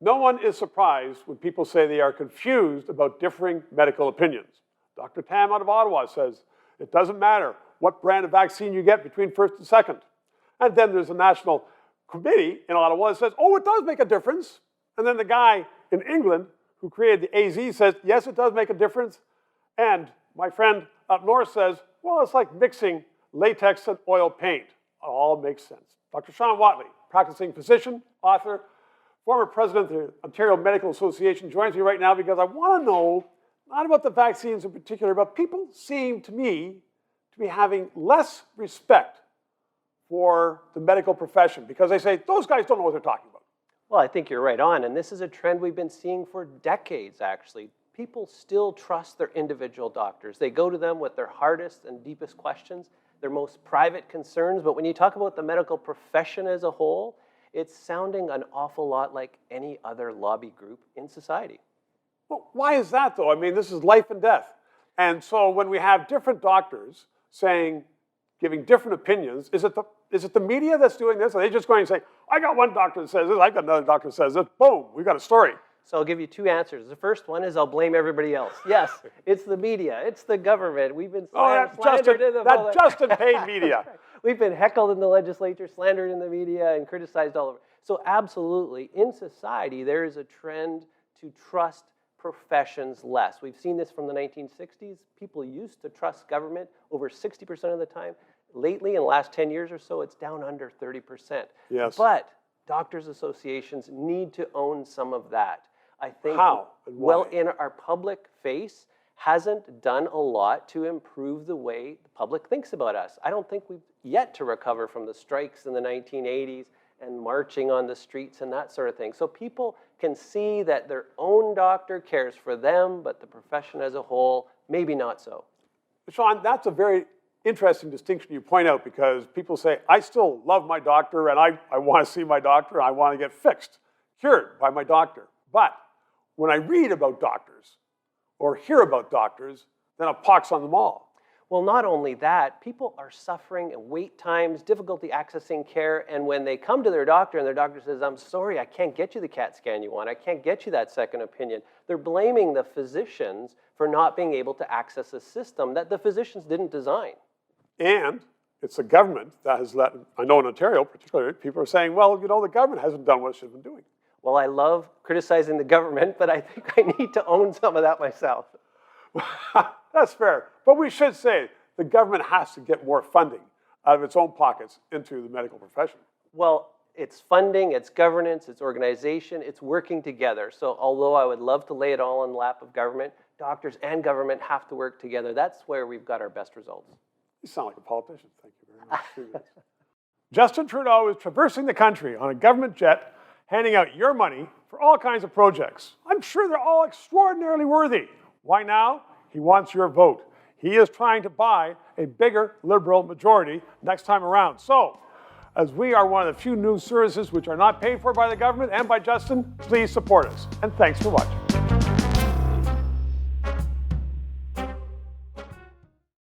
No one is surprised when people say they are confused about differing medical opinions. Dr. Tam out of Ottawa says, it doesn't matter what brand of vaccine you get between first and second. And then there's a national committee in Ottawa that says, oh, it does make a difference. And then the guy in England who created the AZ says, yes, it does make a difference. And my friend up north says, well, it's like mixing latex and oil paint. It all makes sense. Dr. Shawn Whatley, practicing physician, author, former president of the Ontario Medical Association, joins me right now because I want to know, not about the vaccines in particular, but people seem to me to be having less respect for the medical profession because they say, those guys don't know what they're talking about. Well, I think you're right on, and this is a trend we've been seeing for decades, actually. People still trust their individual doctors. They go to them with their hardest and deepest questions, their most private concerns, but when you talk about the medical profession as a whole, it's sounding an awful lot like any other lobby group in society. Well, why is that, though? I mean, this is life and death. And so when we have different doctors giving different opinions, is it the media that's doing this? Are they just going and saying, I got one doctor that says this, I got another doctor that says this, boom, we got a story. So I'll give you two answers. The first one is I'll blame everybody else. Yes, it's the media, it's the government. We've been slandered in that Justin paid media. We've been heckled in the legislature, slandered in the media, and criticized all over. So absolutely, in society, there is a trend to trust professions less. We've seen this from the 1960s. People used to trust government over 60% of the time. Lately, in the last 10 years or so, it's down under 30%. Yes. But doctors' associations need to own some of that. I think, how? And why? Well, in our public face, hasn't done a lot to improve the way the public thinks about us. I don't think we've yet to recover from the strikes in the 1980s and marching on the streets and that sort of thing. So people can see that their own doctor cares for them, but the profession as a whole, maybe not so. Shawn, that's a very interesting distinction you point out because people say, I still love my doctor and I want to see my doctor and I want to get fixed, cured by my doctor. But when I read about doctors or hear about doctors, then a pox on them all. Well, not only that, people are suffering wait times, difficulty accessing care, and when they come to their doctor and their doctor says, I'm sorry, I can't get you the CAT scan you want, I can't get you that second opinion, they're blaming the physicians for not being able to access a system that the physicians didn't design. And it's the government that has let, I know in Ontario particularly, people are saying, well, you know, the government hasn't done what it should have been doing. Well, I love criticizing the government, but I think I need to own some of that myself. That's fair. But we should say the government has to get more funding out of its own pockets into the medical profession. Well, it's funding, it's governance, it's organization, it's working together. So although I would love to lay it all in the lap of government, doctors and government have to work together. That's where we've got our best results. You sound like a politician. Thank you very much. Justin Trudeau is traversing the country on a government jet, handing out your money for all kinds of projects. I'm sure they're all extraordinarily worthy. Why now? He wants your vote. He is trying to buy a bigger Liberal majority next time around. So, as we are one of the few news services which are not paid for by the government and by Justin, please support us. And thanks for watching.